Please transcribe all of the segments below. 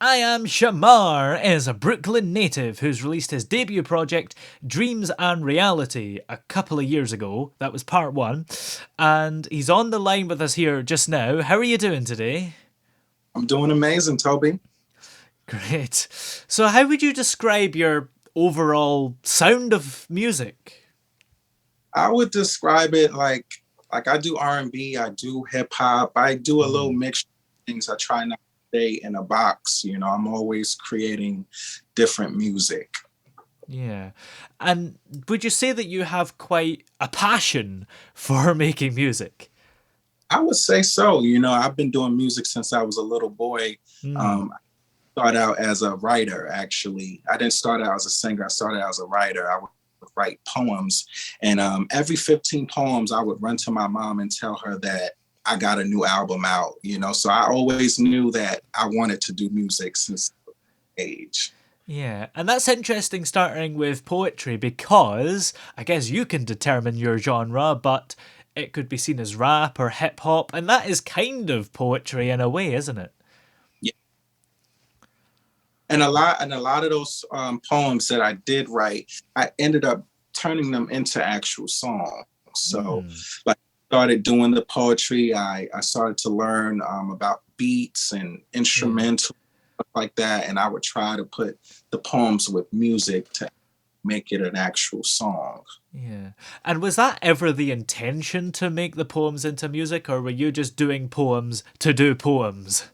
Iam Shamar is a Brooklyn native who's released his debut project, Dreams and Reality, a couple of years ago. That was part one. And he's on the line with us here just now. How are you doing today? I'm doing amazing, Toby. Great. So, how would you describe your overall sound of music? I would describe it like I do R&B, I do hip hop, I do a little Mm, mixture of things. I try not to stay in a box. I'm always creating different music. yeah. And would you say that you have quite a passion for making music? I would say so. I've been doing music since I was a little boy. Mm, I started out as a writer, actually. I didn't start out as a singer. I started out as a writer. I would write poems. And every 15 poems, I would run to my mom and tell her that I got a new album out. So I always knew that I wanted to do music since age. yeah, and that's interesting starting with poetry because I guess you can determine your genre, but it could be seen as rap or hip hop, and that is kind of poetry in a way, isn't it? Yeah. And a lot of those poems that I did write, I ended up turning them into actual songs. So Hmm. like started doing the poetry. I started to learn about beats and Yeah. instrumental stuff like that. And I would try to put the poems with music to make it an actual song. Yeah. And was that ever the intention to make the poems into music, or were you just doing poems to do poems?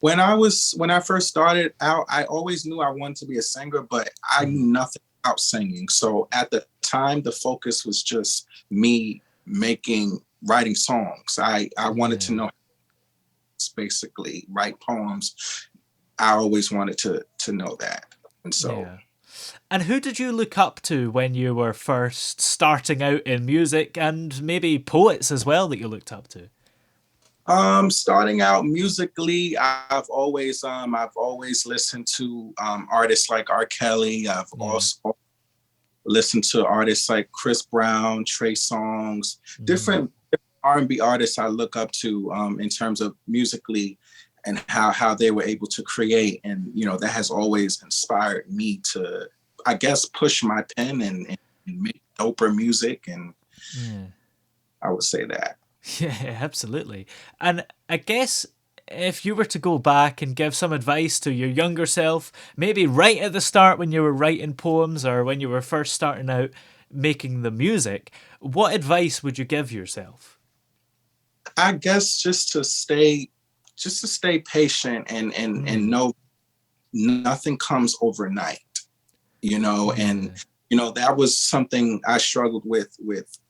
When I first started out, I always knew I wanted to be a singer, but I Hmm. knew nothing about singing. So at the time, the focus was just me writing songs. I wanted to Yeah. know basically write poems. I always wanted to know that. And so Yeah. And who did you look up to when you were first starting out in music, and maybe poets as well that you looked up to? starting out musically, I've always listened to artists like R. Kelly. I've Yeah. also listened to artists like Chris Brown, Trey Songz, Mm. different R&B artists I look up to in terms of musically and how they were able to create. And that has always inspired me to, I guess, push my pen and make doper music. And Yeah. I would say that. Yeah, absolutely. And I guess if you were to go back and give some advice to your younger self, maybe right at the start when you were writing poems or when you were first starting out making the music, what advice would you give yourself? I guess just to stay patient and Mm. know nothing comes overnight. And Yeah. that was something I struggled with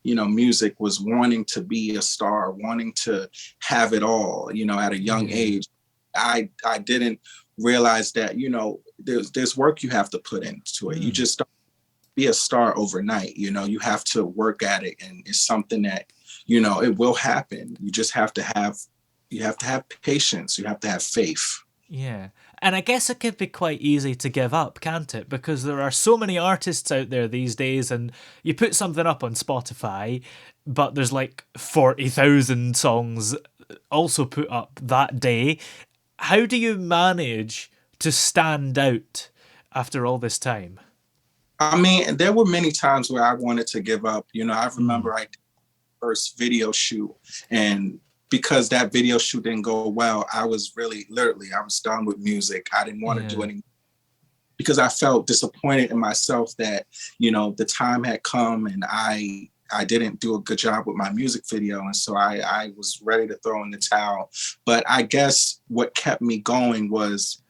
music, was wanting to be a star, wanting to have it all at a young Yeah. age. I didn't realize that there's work you have to put into it. You Mm. just don't be a star overnight. You have to work at it, and it's something that it will happen. You have to have patience, you have to have faith. Yeah. And I guess it could be quite easy to give up, can't it? Because there are so many artists out there these days, and you put something up on Spotify, but there's like 40,000 songs also put up that day. How do you manage to stand out after all this time? I mean, there were many times where I wanted to give up. I Mm, remember I first video shoot, and because that video shoot didn't go well, I was really literally I was done with music. I didn't want to do yeah. any because I felt disappointed in myself that the time had come and I didn't do a good job with my music video, and so I was ready to throw in the towel. But I guess what kept me going was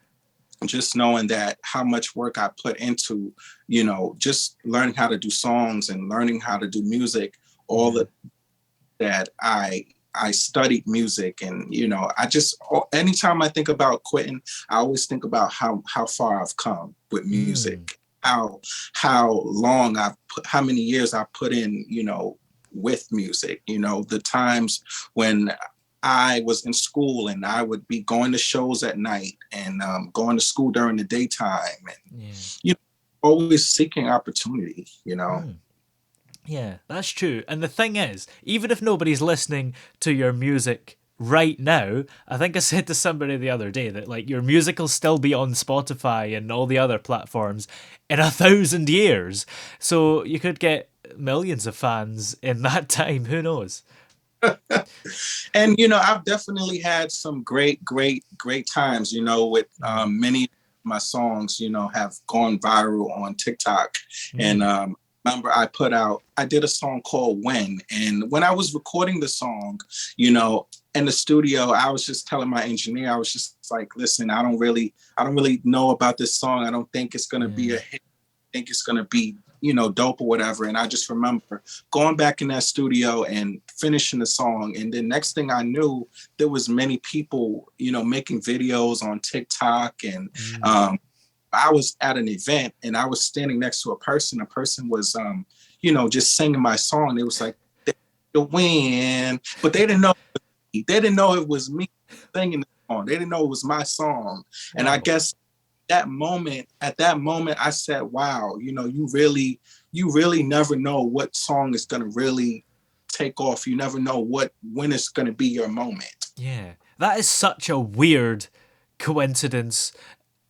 just knowing that how much work I put into just learning how to do songs and learning how to do music, all Yeah. the that I studied music. And I just anytime I think about quitting, I always think about how far I've come with Mm, music, how long how many years I've put in with music. The times when I was in school and I would be going to shows at night and going to school during the daytime, and yeah. you know always seeking opportunity. Mm. Yeah, that's true. And the thing is, even if nobody's listening to your music right now, I think I said to somebody the other day that like your music will still be on Spotify and all the other platforms in 1,000 years. So you could get millions of fans in that time. Who knows? And I've definitely had some great times, with many of my songs, have gone viral on TikTok. And Mm. remember I did a song called When. And when I was recording the song, in the studio, I was just telling my engineer, I was just like, listen, I don't really know about this song. I don't think it's gonna be Yeah. a hit. I think it's gonna be, dope or whatever. And I just remember going back in that studio and finishing the song. And then next thing I knew, there was many people, making videos on TikTok. And Mm. I was at an event and I was standing next to a person. A person was, just singing my song. It was like, the win, but they didn't know. They didn't know it was me singing the song. They didn't know it was my song. And I Wow. guess at that moment, I said, wow, you really never know what song is going to really take off. You never know when it's going to be your moment. Yeah. That is such a weird coincidence.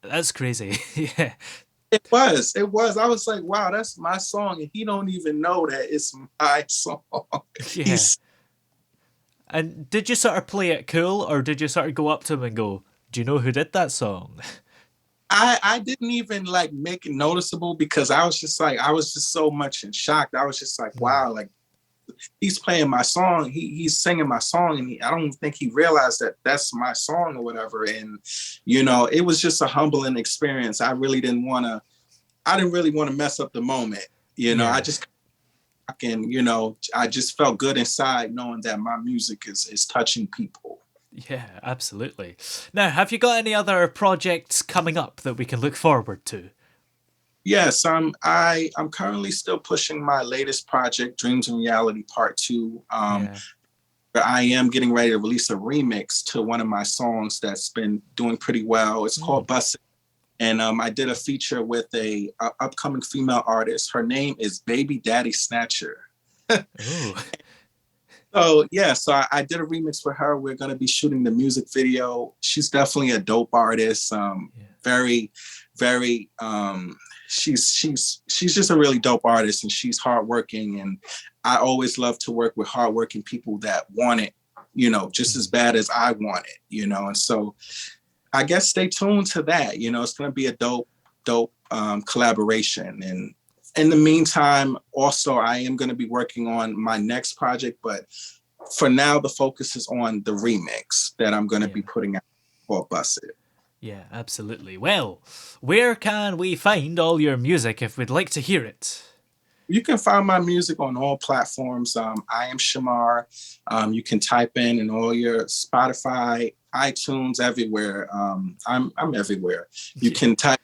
That's crazy. Yeah. It was. I was like, wow, that's my song. And he don't even know that it's my song. Yeah. He's, And did you sort of play it cool, or did you sort of go up to him and go, "Do you know who did that song?" I didn't even like make it noticeable because I was just so much in shock. I was just like, Mm. wow, like he's playing my song. He's singing my song, and I don't think he realized that that's my song or whatever. And it was just a humbling experience. I didn't really want to mess up the moment. I Yeah. just and I just felt good inside knowing that my music is touching people. Yeah, absolutely. Now, have you got any other projects coming up that we can look forward to? Yes, I'm currently still pushing my latest project, Dreams and Reality Part Two. Yeah. I am getting ready to release a remix to one of my songs that's been doing pretty well. It's Mm. called Bust It. And I did a feature with a upcoming female artist. Her name is Baby Daddy Snatcher. Oh. So yeah, I did a remix for her. We're gonna be shooting the music video. She's definitely a dope artist. Yeah. Very, very. She's just a really dope artist, and she's hardworking. And I always love to work with hardworking people that want it, just as Mm. bad as I want it, And so I guess stay tuned to that. It's gonna be a dope collaboration. And in the meantime, also I am going to be working on my next project, but for now the focus is on the remix that I'm going to be Yeah. putting out for Busted. Yeah, absolutely. Well, where can we find all your music if we'd like to hear it? You can find my music on all platforms. Iam Shamar. You can type in all your Spotify, iTunes, everywhere. I'm everywhere. You Yeah. can type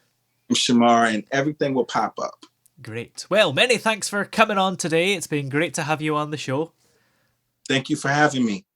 Iam Shamar and everything will pop up. Great. Well, many thanks for coming on today. It's been great to have you on the show. Thank you for having me.